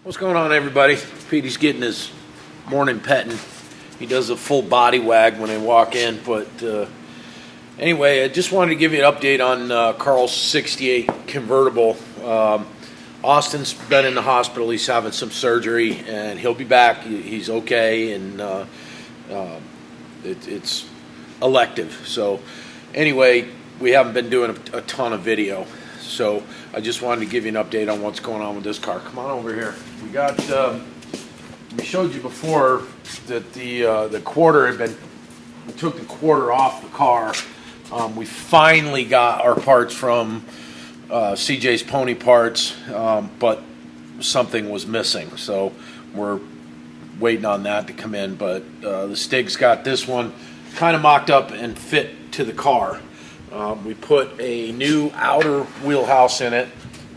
What's going on, everybody? Petey's getting his morning petting. He does a full body wag when they walk in. But anyway, I just wanted to give you an update on Carl's 68 convertible. Austin's been in the hospital. He's having some surgery, and he'll be back. He's okay, and it's elective. So anyway, we haven't been doing a ton of video. So I just wanted to give you an update on what's going on with this car. Come on over here. We got, we showed you before that the quarter had been, we took the quarter off the car. We finally got our parts from CJ's Pony Parts, but something was missing. So we're waiting on that to come in. But the Stig's got this one kind of mocked up and fit to the car. We put a new outer wheelhouse in it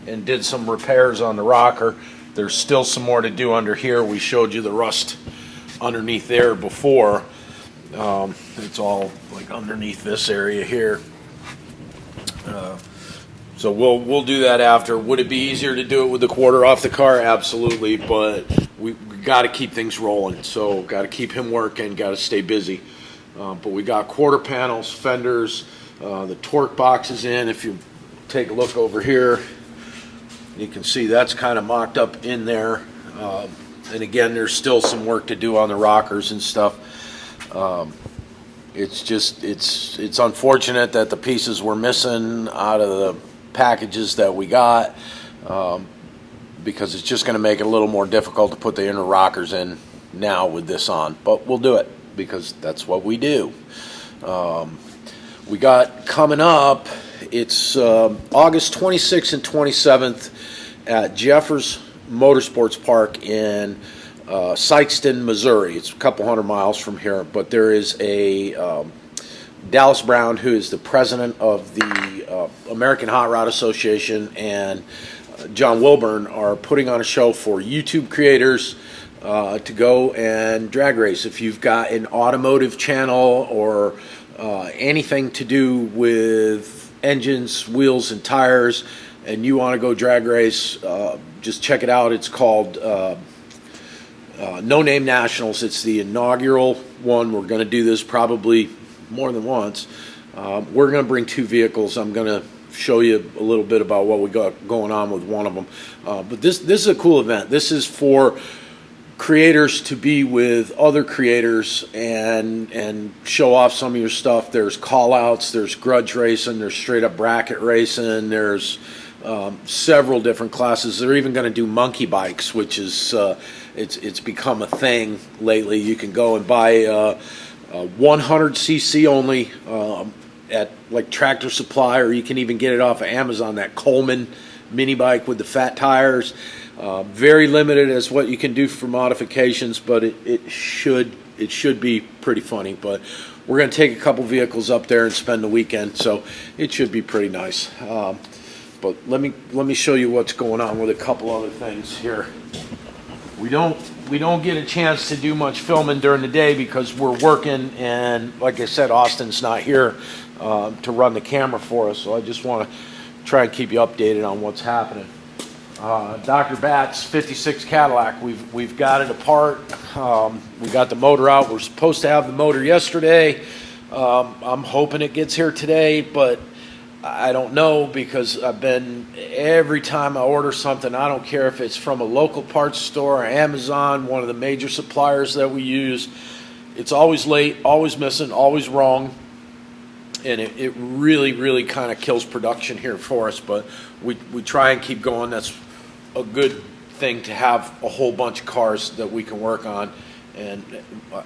and did some repairs on the rocker. There's still some more to do under here. We showed you the rust underneath there before. It's all like underneath this area here. So we'll do that after. Would it be easier to do it with the quarter off the car? Absolutely, but we got to keep things rolling. So got to keep him working, got to stay busy. But we got quarter panels, fenders, the torque box is in. If you take a look over here, you can see that's kind of mocked up in there. And again, there's still some work to do on the rockers and stuff. It's unfortunate that the pieces were missing out of the packages that we got, because it's just going to make it a little more difficult to put the inner rockers in now with this on. But we'll do it because that's what we do. We got coming up, it's August 26th and 27th at Jeffers Motorsports Park in Sikeston, Missouri. It's a couple hundred miles from here, but there is a Dallas Brown, who is the president of the American Hot Rod Association, and John Wilburn are putting on a show for YouTube creators to go and drag race. If you've got an automotive channel or anything to do with engines, wheels, and tires, and you want to go drag race, just check it out. It's called No Name Nationals. It's the inaugural one. We're going to do this probably more than once. We're going to bring two vehicles. I'm going to show you a little bit about what we got going on with one of them. But this is a cool event. This is for creators to be with other creators and show off some of your stuff. There's call outs, there's grudge racing, there's straight up bracket racing, there's several different classes. They're even going to do monkey bikes, which is it's become a thing lately. You can go and buy 100cc only at like Tractor Supply, or you can even get it off of Amazon, that Coleman mini bike with the fat tires. Very limited as what you can do for modifications, but it should be pretty funny. But we're going to take a couple vehicles up there and spend the weekend, so it should be pretty nice. But let me show you what's going on with a couple other things here. We don't get a chance to do much filming during the day because we're working, and like I said, Austin's not here to run the camera for us. So I just want to try and keep you updated on what's happening. Dr. Bat's 56 Cadillac, we've got it apart. We got the motor out. We're supposed to have the motor yesterday. I'm hoping it gets here today, but I don't know, because every time I order something, I don't care if it's from a local parts store or Amazon, one of the major suppliers that we use, it's always late, always missing, always wrong. And it really, really kind of kills production here for us, but we try and keep going. That's a good thing to have a whole bunch of cars that we can work on. And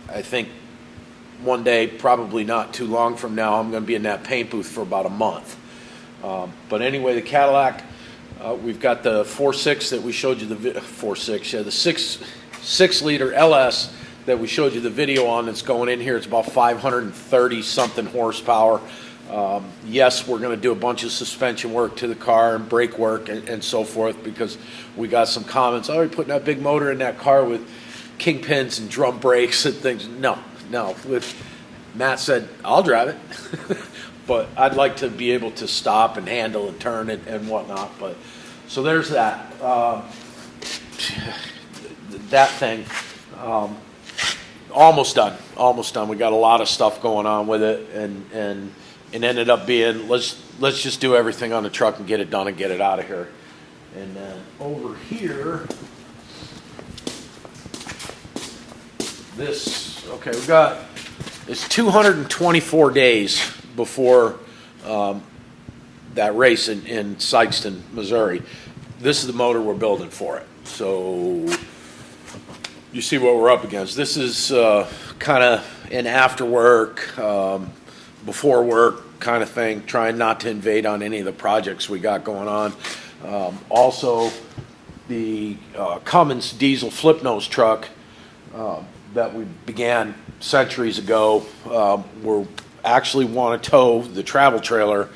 I think one day, probably not too long from now, I'm going to be in that paint booth for about a month. But anyway, the Cadillac, we've got the 4.6 that we showed you, the 6-liter LS that we showed you the video on that's going in here. It's about 530 something horsepower. Yes, we're going to do a bunch of suspension work to the car and brake work and so forth, because we got some comments, oh, you're putting that big motor in that car with kingpins and drum brakes and things. No. Matt said, I'll drive it. But I'd like to be able to stop and handle and turn and whatnot. But so there's that. that thing, almost done. Almost done. We got a lot of stuff going on with it, and it ended up being let's just do everything on the truck and get it done and get it out of here. And then over here, we've got it's 224 days before that race in Sikeston, Missouri. This is the motor we're building for it. So you see what we're up against. This is kind of an after work, before work kind of thing, trying not to invade on any of the projects we got going on. Also, the Cummins diesel flip nose truck that we began centuries ago, we actually want to tow the travel trailer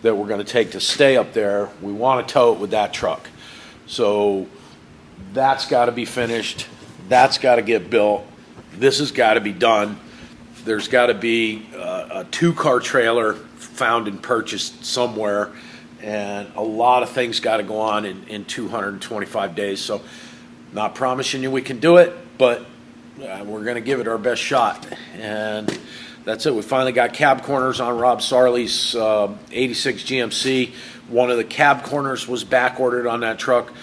that we're going to take to stay up there. We want to tow it with that truck. So that's got to be finished. That's got to get built. This has got to be done. There's got to be a 2-car trailer found and purchased somewhere, and a lot of things got to go on in 225 days. So not promising you we can do it, but we're going to give it our best shot. And that's it. We finally got cab corners on Rob Sarley's 86 GMC. One of the cab corners was back ordered on that truck.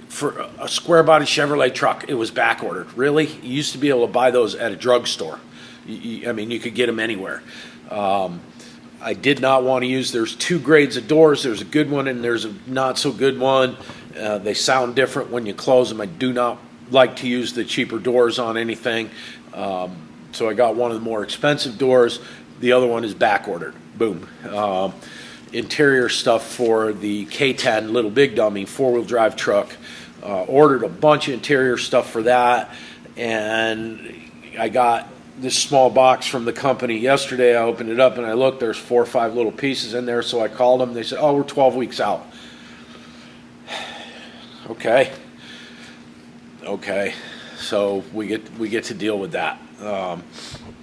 For a square body Chevrolet truck, it was back ordered. Really? You used to be able to buy those at a drugstore. I mean, you could get them anywhere. I did not want to use, there's 2 grades of doors. There's a good one and there's a not so good one. They sound different when you close them. I do not like to use the cheaper doors on anything. So I got one of the more expensive doors. The other one is back ordered. Boom. Interior stuff for the K10 Little Big Dummy 4-wheel drive truck. Ordered a bunch of interior stuff for that, and I got this small box from the company yesterday. I opened it up and I looked, there's 4 or 5 little pieces in there. So I called them. They said, oh, we're 12 weeks out. Okay. So we get to deal with that.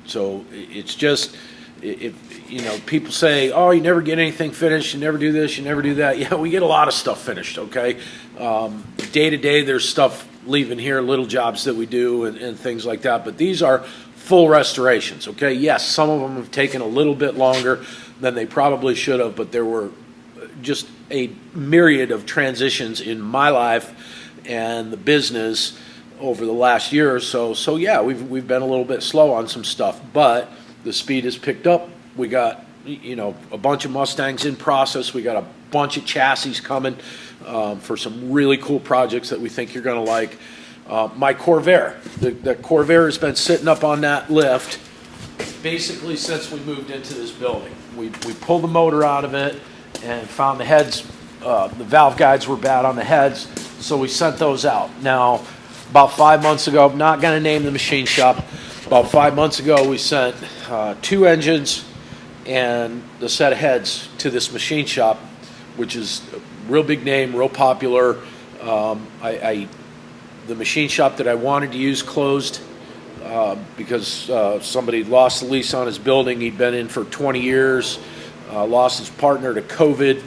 So it's just, if people say, oh, you never get anything finished, you never do this, you never do that. Yeah, we get a lot of stuff finished. Okay. Day to day, there's stuff leaving here, little jobs that we do and things like that. But these are full restorations. Okay. Yes, some of them have taken a little bit longer than they probably should have, but there were just a myriad of transitions in my life and the business over the last year or so. So yeah, we've been a little bit slow on some stuff, but the speed has picked up. We got a bunch of Mustangs in process. We got a bunch of chassis coming for some really cool projects that we think you're going to like. My Corvair, the Corvair has been sitting up on that lift basically since we moved into this building. We pulled the motor out of it and found the heads. The valve guides were bad on the heads, so we sent those out. Now, about 5 months ago, I'm not going to name the machine shop. About 5 months ago, we sent 2 engines and the set of heads to this machine shop, which is a real big name, real popular. The machine shop that I wanted to use closed because somebody lost the lease on his building. He'd been in for 20 years, lost his partner to COVID,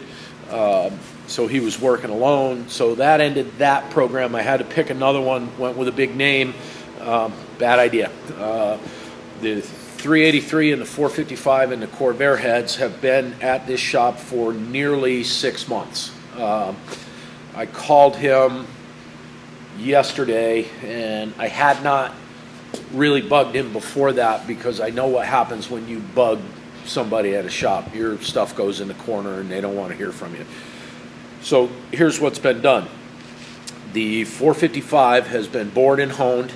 so he was working alone. So that ended that program. I had to pick another one, went with a big name. Bad idea. The 383 and the 455 and the Corvair heads have been at this shop for nearly 6 months. I called him yesterday, and I had not really bugged him before that because I know what happens when you bug somebody at a shop. Your stuff goes in the corner and they don't want to hear from you. So here's what's been done. The 455 has been bored and honed.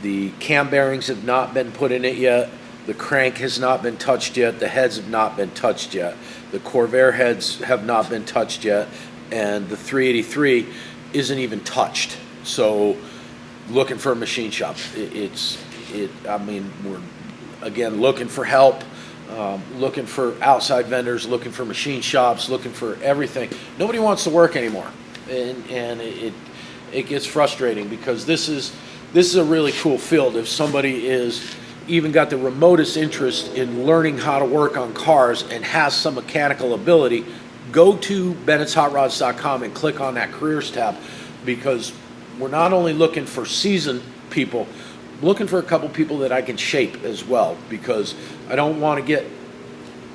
The cam bearings have not been put in it yet. The crank has not been touched yet. The heads have not been touched yet. The Corvair heads have not been touched yet. And the 383 isn't even touched. So looking for a machine shop. We're again looking for help, looking for outside vendors, looking for machine shops, looking for everything. Nobody wants to work anymore. And it gets frustrating because this is a really cool field. If somebody is even got the remotest interest in learning how to work on cars and has some mechanical ability, go to Bennett'sHotRods.com and click on that careers tab. because we're not only looking for seasoned people, I'm looking for a couple people that I can shape as well, because I don't want to get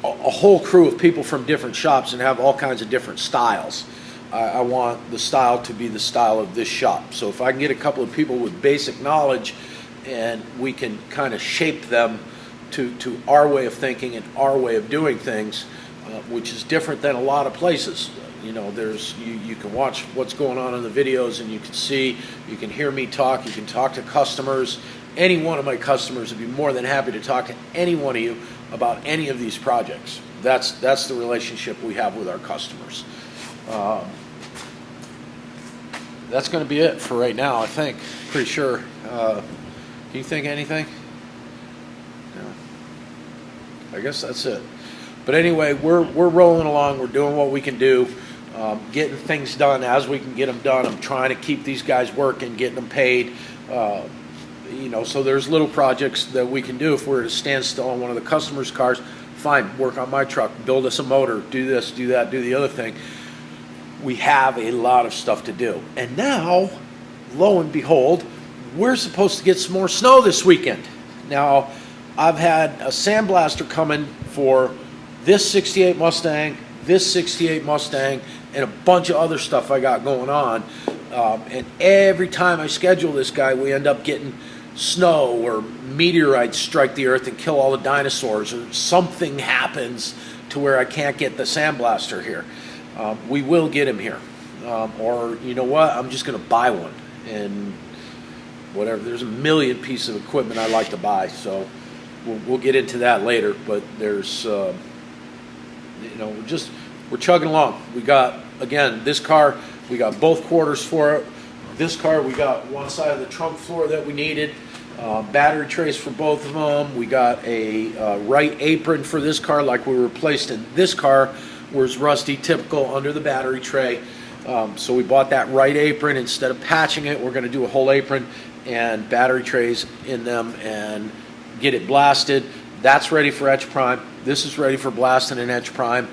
a whole crew of people from different shops and have all kinds of different styles. I want the style to be the style of this shop. So if I can get a couple of people with basic knowledge and we can kind of shape them to our way of thinking and our way of doing things, which is different than a lot of places. You know, you can watch what's going on in the videos, and you can hear me talk, you can talk to customers. Any one of my customers would be more than happy to talk to any one of you about any of these projects. That's the relationship we have with our customers. That's going to be it for right now, I think. Pretty sure. Can you think of anything? No. I guess that's it. But anyway, we're rolling along. We're doing what we can do, getting things done as we can get them done. I'm trying to keep these guys working, getting them paid. You know, so there's little projects that we can do. If we're at a standstill on one of the customers' cars, fine, work on my truck, build us a motor, do this, do that, do the other thing. We have a lot of stuff to do. And now, lo and behold, we're supposed to get some more snow this weekend. Now, I've had a sandblaster coming for this 68 Mustang, this 68 Mustang, and a bunch of other stuff I got going on. And every time I schedule this guy, we end up getting snow or meteorites strike the earth and kill all the dinosaurs, or something happens to where I can't get the sandblaster here. We will get him here. Or, you know what, I'm just going to buy one. And whatever, there's a million pieces of equipment I like to buy, so we'll get into that later. But there's, you know, we're chugging along. We got, again, this car, we got both quarters for it. This car, we got one side of the trunk floor that we needed. Battery trays for both of them. We got a right apron for this car, like we replaced in this car, whereas rusty, typical under the battery tray. So we bought that right apron. Instead of patching it, we're going to do a whole apron and battery trays in them and get it blasted. That's ready for etch prime. This is ready for blasting and etch prime.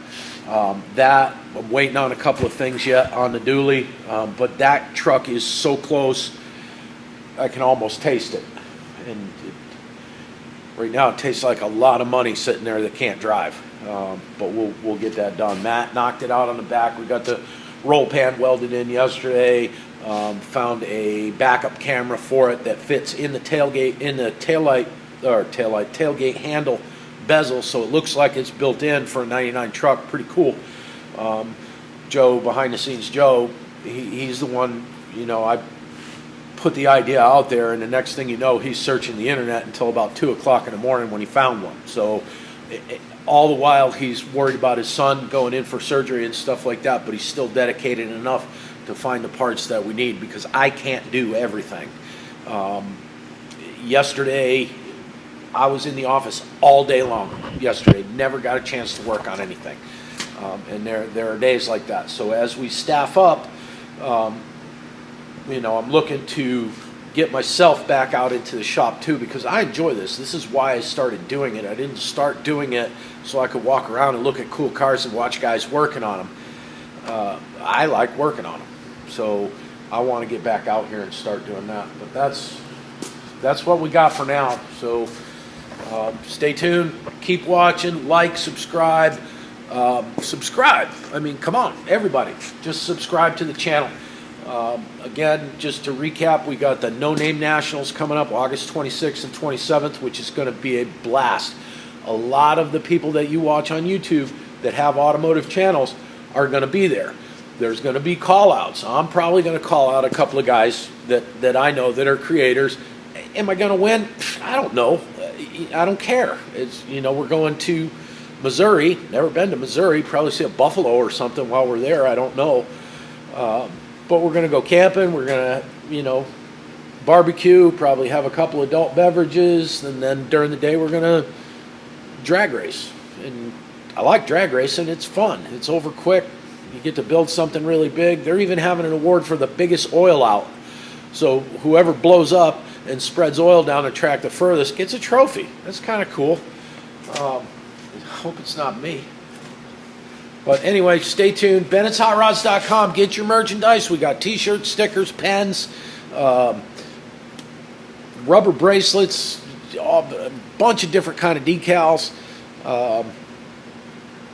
That, I'm waiting on a couple of things yet on the dually, but that truck is so close, I can almost taste it. And right now it tastes like a lot of money sitting there that can't drive, but we'll get that done. Matt knocked it out on the back. We got the roll pan welded in yesterday. Found a backup camera for it that fits in the tailgate, in the tailgate handle bezel, so it looks like it's built in for a 99 truck. Pretty cool. Joe, behind the scenes Joe, he's the one, you know, I put the idea out there, and the next thing you know, he's searching the internet until about 2 o'clock in the morning when he found one. So all the while he's worried about his son going in for surgery and stuff like that, but he's still dedicated enough to find the parts that we need, because I can't do everything. Yesterday I was in the office all day long yesterday, never got a chance to work on anything. And there are days like that. So as we staff up, you know, I'm looking to get myself back out into the shop too, because I enjoy this. This is why I started doing it. I didn't start doing it so I could walk around and look at cool cars and watch guys working on them. I like working on them. So I want to get back out here and start doing that. But that's what we got for now. So stay tuned, keep watching, like, subscribe. Subscribe. I mean, come on, everybody, just subscribe to the channel. Again, just to recap, we got the No Name Nationals coming up August 26th and 27th, which is going to be a blast. A lot of the people that you watch on YouTube that have automotive channels are going to be there. There's going to be call-outs. I'm probably going to call out a couple of guys that I know that are creators. Am I going to win? I don't know. I don't care. It's, you know, we're going to Missouri. Never been to Missouri. Probably see a buffalo or something while we're there. I don't know. But we're going to go camping. We're going to, you know, barbecue, probably have a couple adult beverages, and then during the day we're going to drag race. And I like drag racing. It's fun. It's over quick. You get to build something really big. They're even having an award for the biggest oil out. So whoever blows up and spreads oil down the track the furthest gets a trophy. That's kind of cool. I hope it's not me. But anyway, stay tuned. Bennett'sHotRods.com. Get your merchandise. We got T-shirts, stickers, pens, rubber bracelets, a bunch of different kind of decals,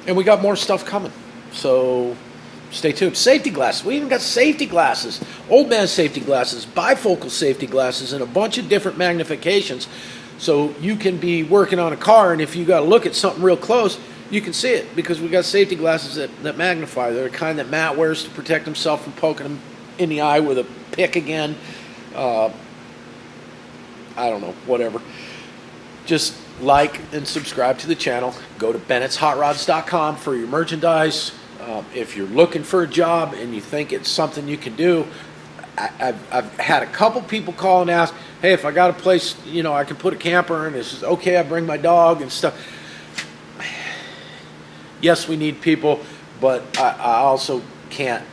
and we got more stuff coming. So stay tuned. Safety glasses. We even got safety glasses, old man safety glasses, bifocal safety glasses, and a bunch of different magnifications. So you can be working on a car, and if you got to look at something real close, you can see it, because we got safety glasses that magnify. They're the kind that Matt wears to protect himself from poking him in the eye with a pick again. I don't know, whatever. Just like and subscribe to the channel. Go to Bennett'sHotRods.com for your merchandise. If you're looking for a job and you think it's something you can do, I've had a couple people call and ask, hey, if I got a place, I can put a camper in, it's okay, I bring my dog and stuff. Yes, we need people, but I also can't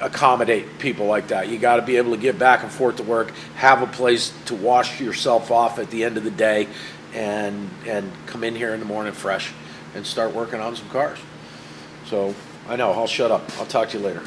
accommodate people like that. You got to be able to get back and forth to work, have a place to wash yourself off at the end of the day, and come in here in the morning fresh and start working on some cars. So I know, I'll shut up. I'll talk to you later.